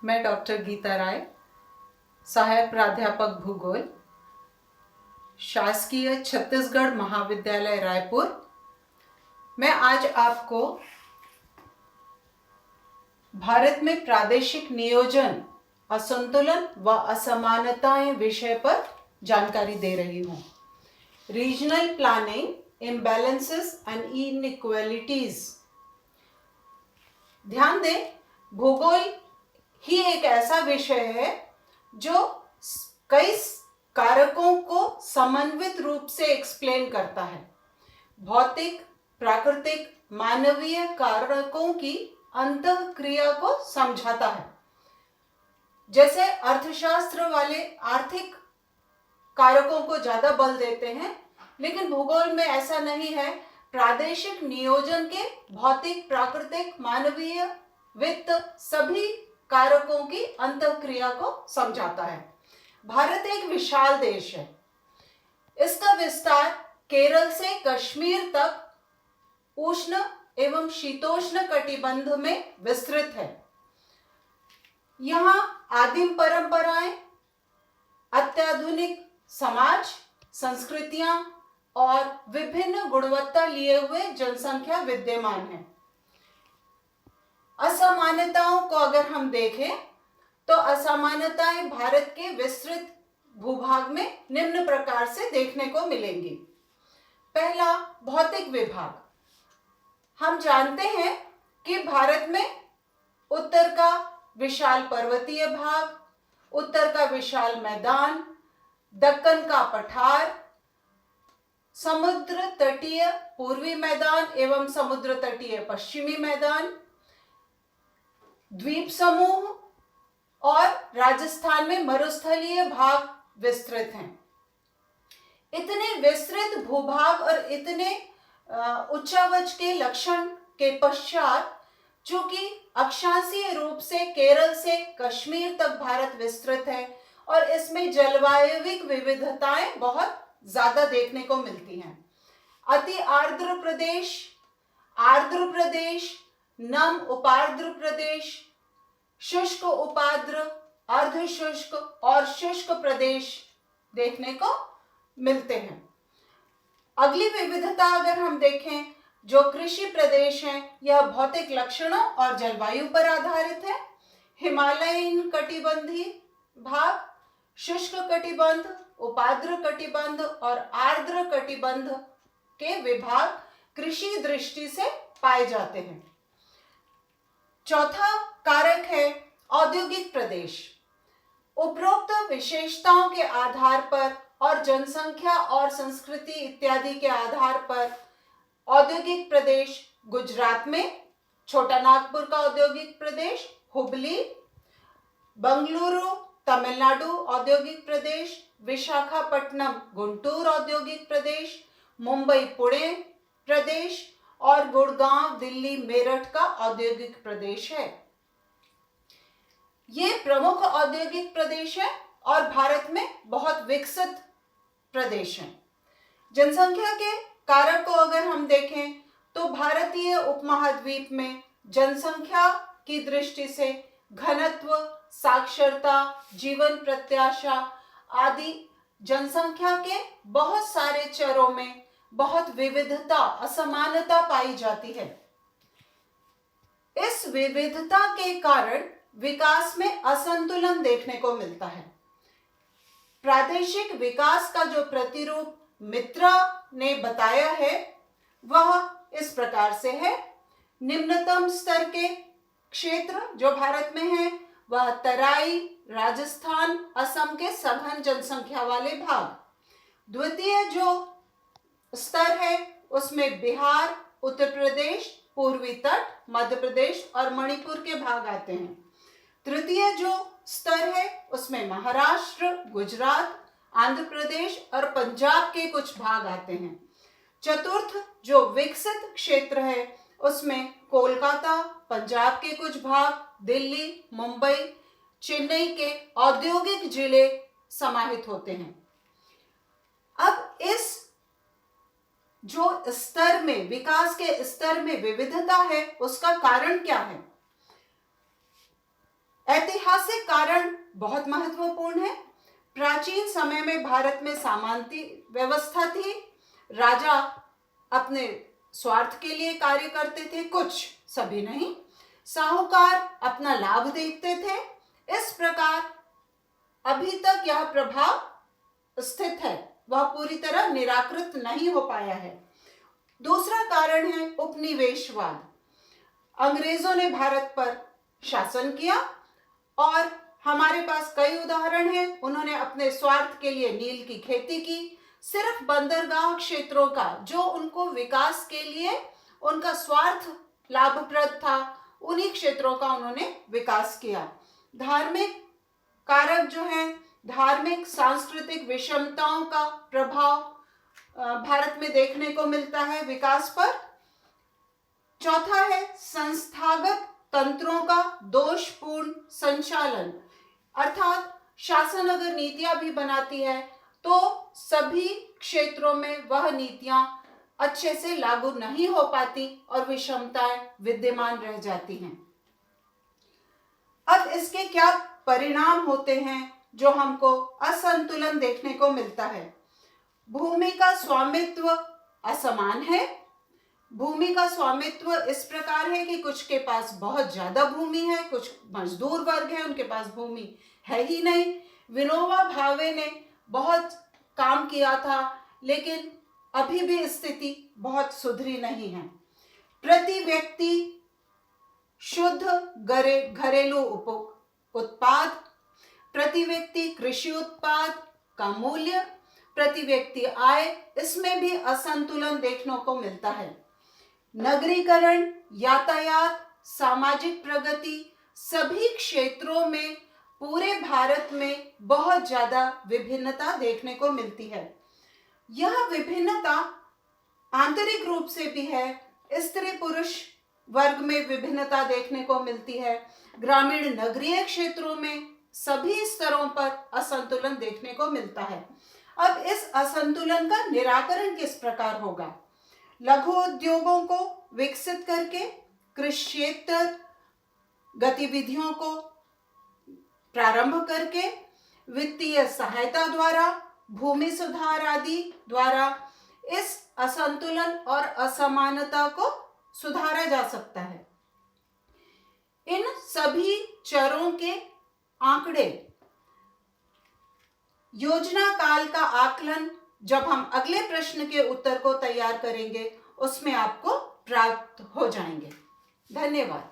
मैं डॉक्टर गीता राय, सहायक प्राध्यापक भूगोल, शासकीय छत्तीसगढ़ महाविद्यालय रायपुर। मैं आज आपको भारत में प्रादेशिक नियोजन, असंतुलन व असमानताएं विषय पर जानकारी दे रही हूँ। Regional planning, imbalances and inequalities. ध्यान दें, भूगोल ही एक ऐसा विषय है जो कई कारकों को समन्वित रूप से एक्सप्लेन करता है। भौतिक, प्राकृतिक, मानवीय कारकों की अंतःक्रिया को समझाता है। जैसे अर्थशास्त्र वाले आर्थिक कारकों को ज्यादा बल देते हैं, लेकिन भूगोल में ऐसा नहीं है। प्रादेशिक नियोजन के भौतिक, प्राकृतिक, मानवीय, वित्त सभी कारकों की अंतःक्रिया को समझाता है। भारत एक विशाल देश है। इसका विस्तार केरल से कश्मीर तक उष्ण एवं शीतोष्ण कटिबंध में विस्तृत है। यहाँ आदिम परंपराएं, अत्याधुनिक समाज, संस्कृतियां और विभिन्न गुणवत्ता लिए हुए जनसंख्या विद्यमान है। असमानताओं को अगर हम देखें तो असमानताएं भारत के विस्तृत भूभाग में निम्न प्रकार से देखने को मिलेंगी। पहला, भौतिक विभाग। हम जानते हैं कि भारत में उत्तर का विशाल पर्वतीय भाग, उत्तर का विशाल मैदान, दक्कन का पठार, समुद्र तटीय पूर्वी मैदान एवं समुद्र तटीय पश्चिमी मैदान, द्वीप समूह और राजस्थान में मरुस्थलीय भाग विस्तृत हैं। इतने विस्तृत भूभाग और इतने उच्चावच के लक्षण के पश्चात, चूंकि अक्षांशीय रूप से केरल से कश्मीर तक भारत विस्तृत है और इसमें जलवायविक विविधताएं बहुत ज्यादा देखने को मिलती हैं। अति आर्द्र प्रदेश, आर्द्र प्रदेश, नम उपार्द्र प्रदेश, शुष्क उपाद्र, अर्ध शुष्क और शुष्क प्रदेश देखने को मिलते हैं। अगली विविधता अगर हम देखें, जो कृषि प्रदेश हैं, यह भौतिक लक्षणों और जलवायु पर आधारित है। हिमालयन कटिबंधी भाग, शुष्क कटिबंध, उपाद्र कटिबंध और आर्द्र कटिबंध के विभाग कृषि दृष्टि से पाए जाते हैं। चौथा कारक है औद्योगिक प्रदेश। उपरोक्त विशेषताओं के आधार पर और जनसंख्या और संस्कृति इत्यादि के आधार पर औद्योगिक प्रदेश गुजरात में छोटा नागपुर का औद्योगिक प्रदेश, हुबली, बंगलुरु तमिलनाडु औद्योगिक प्रदेश, विशाखापट्टनम गुंटूर औद्योगिक प्रदेश, मुंबई पुणे प्रदेश और गुड़गांव दिल्ली मेरठ का औद्योगिक प्रदेश है। ये प्रमुख औद्योगिक प्रदेश है और भारत में बहुत विकसित प्रदेश हैं। जनसंख्या के कारक को अगर हम देखें तो भारतीय उपमहाद्वीप में जनसंख्या की दृष्टि से घनत्व, साक्षरता, जीवन प्रत्याशा आदि जनसंख्या के बहुत सारे चरों में बहुत विविधता, असमानता पाई जाती है। इस विविधता के कारण विकास में असंतुलन देखने को मिलता है। प्रादेशिक विकास का जो प्रतिरूप मित्रा ने बताया है वह इस प्रकार से है। निम्नतम स्तर के क्षेत्र जो भारत में है वह तराई, राजस्थान, असम के सघन जनसंख्या वाले भाग। द्वितीय जो स्तर है उसमें बिहार, उत्तर प्रदेश, पूर्वी तट, मध्य प्रदेश और मणिपुर के भाग आते हैं। तृतीय जो स्तर है उसमें महाराष्ट्र, गुजरात, आंध्र प्रदेश और पंजाब के कुछ भाग आते हैं। चतुर्थ जो विकसित क्षेत्र है उसमें कोलकाता, पंजाब के कुछ भाग, दिल्ली, मुंबई, चेन्नई के औद्योगिक जिले समाहित होते हैं। अब इस जो स्तर में, विकास के स्तर में विविधता है, उसका कारण क्या है? ऐतिहासिक ऐतिहासिक कारण बहुत महत्वपूर्ण है। प्राचीन समय में भारत में सामंती व्यवस्था थी। राजा अपने स्वार्थ के लिए कार्य करते थे, कुछ, सभी नहीं। साहूकार अपना लाभ देखते थे। इस प्रकार अभी तक यह प्रभाव स्थित है, वह पूरी तरह निराकृत नहीं हो पाया है। दूसरा कारण है उपनिवेशवाद। अंग्रेजों ने भारत पर शासन किया और हमारे पास कई उदाहरण हैं। उन्होंने अपने स्वार्थ के लिए नील की खेती की। सिर्फ बंदरगाह क्षेत्रों का, जो उनको विकास के लिए उनका स्वार्थ लाभप्रद था, उन्हीं क्षेत्रों का उन्होंने विकास किया। धार्मिक कारक जो हैं, धार्मिक सांस्कृतिक विषमताओं का प्रभाव भारत में देखने को मिलता है विकास पर। चौथा है संस्थागत तंत्रों का दोषपूर्ण संचालन, अर्थात शासन अगर नीतियां भी बनाती है तो सभी क्षेत्रों में वह नीतियां अच्छे से लागू नहीं हो पाती और विषमताएं विद्यमान रह जाती हैं। अब इसके क्या परिणाम होते हैं जो हमको असंतुलन देखने को मिलता है। भूमि का स्वामित्व असमान है। भूमि का स्वामित्व इस प्रकार है कि कुछ के पास बहुत ज्यादा भूमि है, कुछ मजदूर वर्ग है उनके पास भूमि है ही नहीं। विनोबा भावे ने बहुत काम किया था, लेकिन अभी भी स्थिति बहुत सुधरी नहीं है। प्रति व्यक्ति शुद्ध घरेलू उत्पाद, प्रति व्यक्ति कृषि उत्पाद का मूल्य, प्रति व्यक्ति आय, इसमें भी असंतुलन देखने को मिलता है। नगरीकरण, यातायात, सामाजिक प्रगति, सभी क्षेत्रों में पूरे भारत में बहुत ज्यादा विभिन्नता देखने को मिलती है। यह विभिन्नता आंतरिक रूप से भी है। स्त्री पुरुष वर्ग में विभिन्नता देखने को मिलती है। ग्रामीण नगरीय क्षेत्रों में सभी स्तरों पर असंतुलन देखने को मिलता है। अब इस असंतुलन का निराकरण किस प्रकार होगा? लघु उद्योगों को विकसित करके, कृषि गतिविधियों को प्रारंभ करके, वित्तीय सहायता द्वारा, भूमि सुधार आदि द्वारा इस असंतुलन और असमानता को सुधारा जा सकता है। इन सभी चरों के आंकड़े, योजना काल का आकलन जब हम अगले प्रश्न के उत्तर को तैयार करेंगे उसमें आपको प्राप्त हो जाएंगे। धन्यवाद।